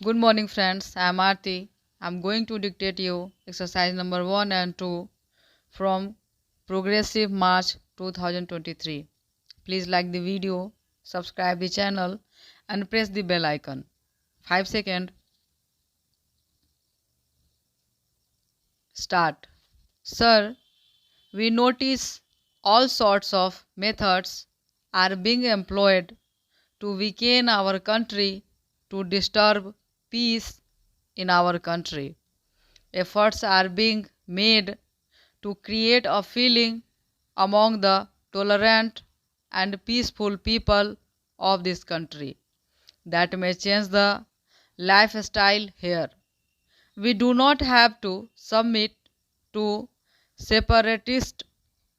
Good morning, friends. I am Aarti. I am going to dictate you exercise number 1 and 2 from Progressive March 2023. Please like the video, subscribe the channel and press the bell icon. 5 seconds. Start. Sir, we notice all sorts of methods are being employed to weaken our country, to disturb peace in our country. Efforts are being made to create a feeling among the tolerant and peaceful people of this country that may change the lifestyle here. We do not have to submit to separatists.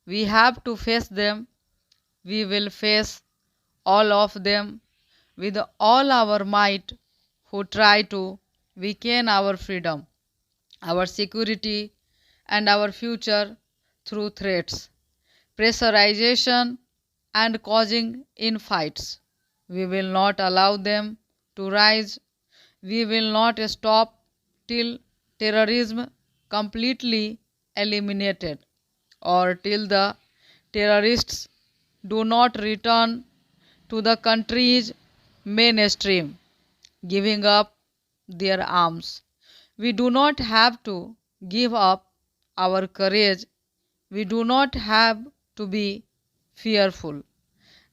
We have to face them. We will face all of them with all our might who try to weaken our freedom, our security, and our future through threats, pressurization, and causing infights. We will not allow them to rise. We will not stop till terrorism completely eliminated or till the terrorists do not return to the country's mainstream, giving up their arms. We do not have to give up our courage. We do not have to be fearful.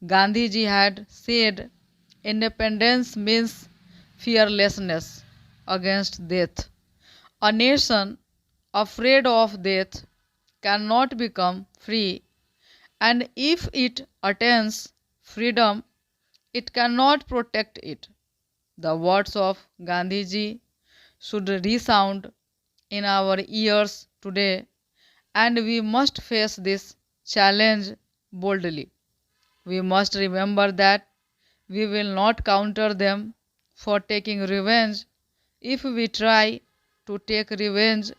Gandhiji had said independence means fearlessness against death. A nation afraid of death cannot become free, and if it attains freedom, it cannot protect it. The words of Gandhiji should resound in our ears today, and we must face this challenge boldly. We must remember that we will not counter them for taking revenge. If we try to take revenge,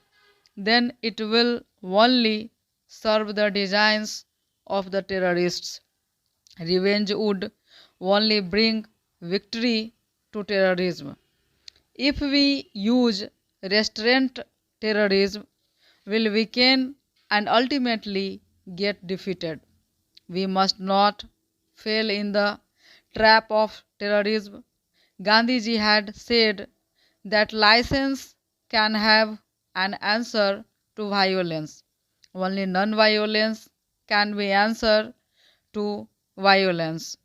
then it will only serve the designs of the terrorists. Revenge would only bring victory to terrorism. If we use restraint, terrorism will weaken and ultimately get defeated. We must not fail in the trap of terrorism. Gandhiji had said that license can have an answer to violence. Only non-violence can be answer to violence.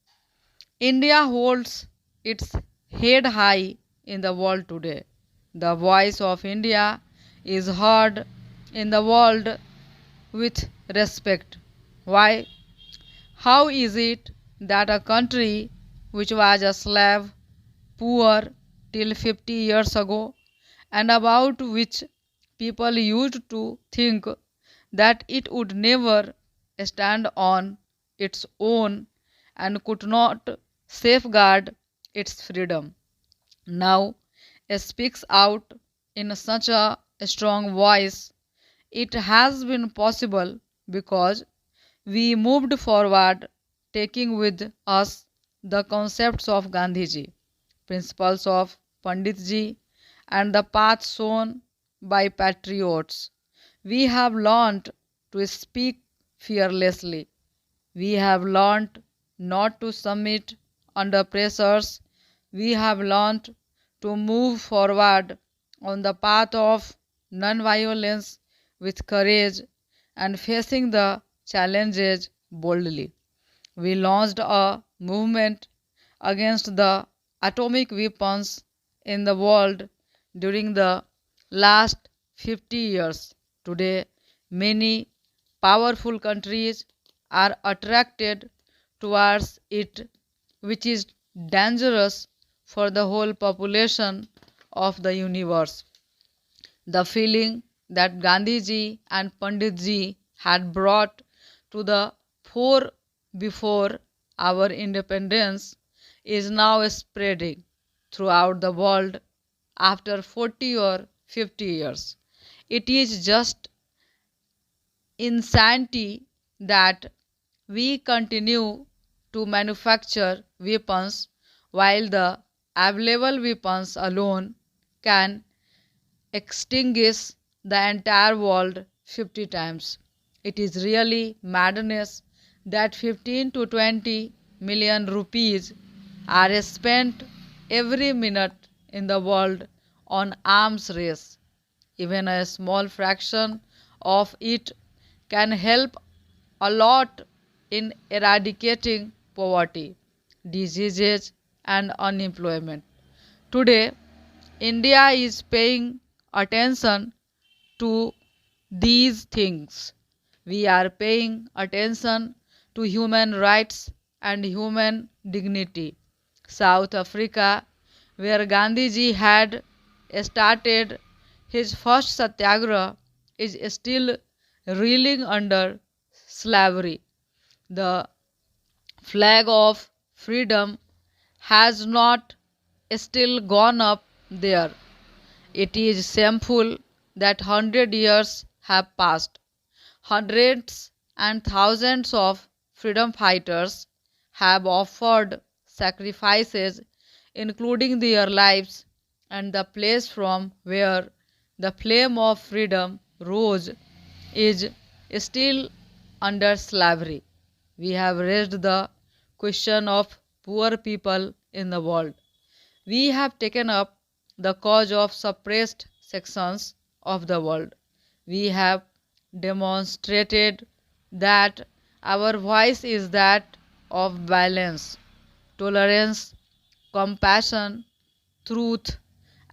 India holds its head high in the world today. The voice of India is heard in the world with respect. Why? How is it that a country which was a slave, poor till 50 years ago, and about which people used to think that it would never stand on its own and could not safeguard its freedom, now speaks out in such a strong voice? It has been possible because we moved forward, taking with us the concepts of Gandhiji, principles of Panditji, and the path shown by patriots. We have learned to speak fearlessly. We have learned not to submit under pressures. We have learned to move forward on the path of non-violence with courage and facing the challenges boldly. We launched a movement against the atomic weapons in the world during the last 50 years. Today, many powerful countries are attracted towards it, which is dangerous for the whole population of the universe. The feeling that Gandhiji and Panditji had brought to the fore before our independence is now spreading throughout the world after 40 or 50 years. It is just insanity that we continue to manufacture weapons while the available weapons alone can extinguish the entire world 50 times. It is really madness that 15 to 20 million rupees are spent every minute in the world on arms race. Even a small fraction of it can help a lot in eradicating poverty, diseases, and unemployment. Today, India is paying attention to these things. We are paying attention to human rights and human dignity. South Africa, where Gandhiji had started his first satyagraha, is still reeling under slavery. The flag of freedom has not still gone up there. It is shameful that 100 years have passed. Hundreds and thousands of freedom fighters have offered sacrifices, including their lives, and the place from where the flame of freedom rose is still under slavery. We have raised the question of poor people in the world. We have taken up the cause of suppressed sections of the world. We have demonstrated that our voice is that of balance, tolerance, compassion, truth,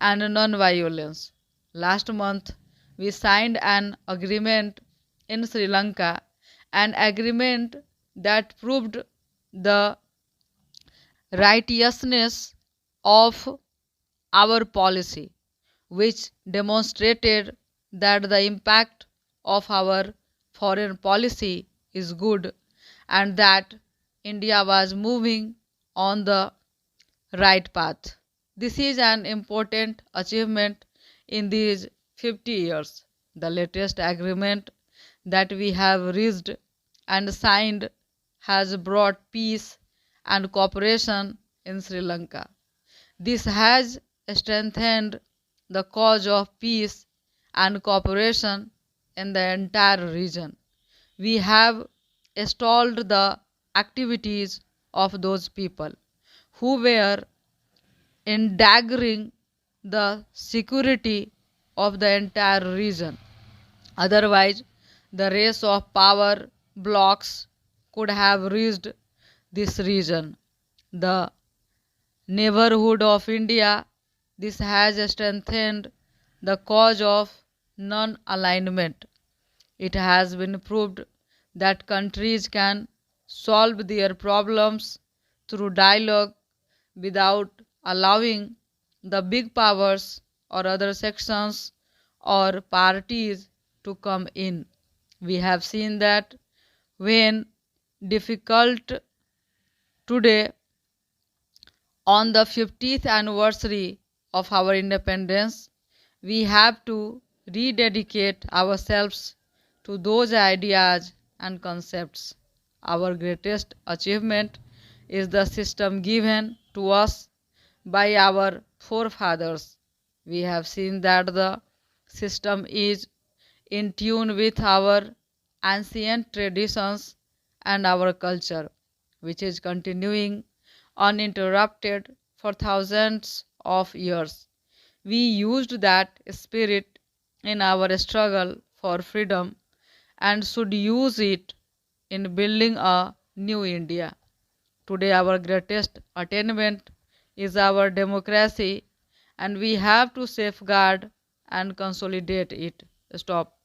and non-violence. Last month, we signed an agreement in Sri Lanka, an agreement that proved the righteousness of our policy, which demonstrated that the impact of our foreign policy is good and that India was moving on the right path. This is an important achievement in these 50 years. The latest agreement that we have reached and signed has brought peace and cooperation in Sri Lanka. This has strengthened the cause of peace and cooperation in the entire region. We have stalled the activities of those people who were endangering the security of the entire region. Otherwise, the race of power blocks could have reached this region. The neighborhood of India, this has strengthened the cause of non-alignment. It has been proved that countries can solve their problems through dialogue without allowing the big powers or other sections or parties to come in. We have seen that when difficult today, on the 50th anniversary of our independence, we have to rededicate ourselves to those ideas and concepts. Our greatest achievement is the system given to us by our forefathers. We have seen that the system is in tune with our ancient traditions and our culture, which is continuing uninterrupted for thousands of years. We used that spirit in our struggle for freedom and should use it in building a new India. Today, our greatest attainment is our democracy, and we have to safeguard and consolidate it. Stop.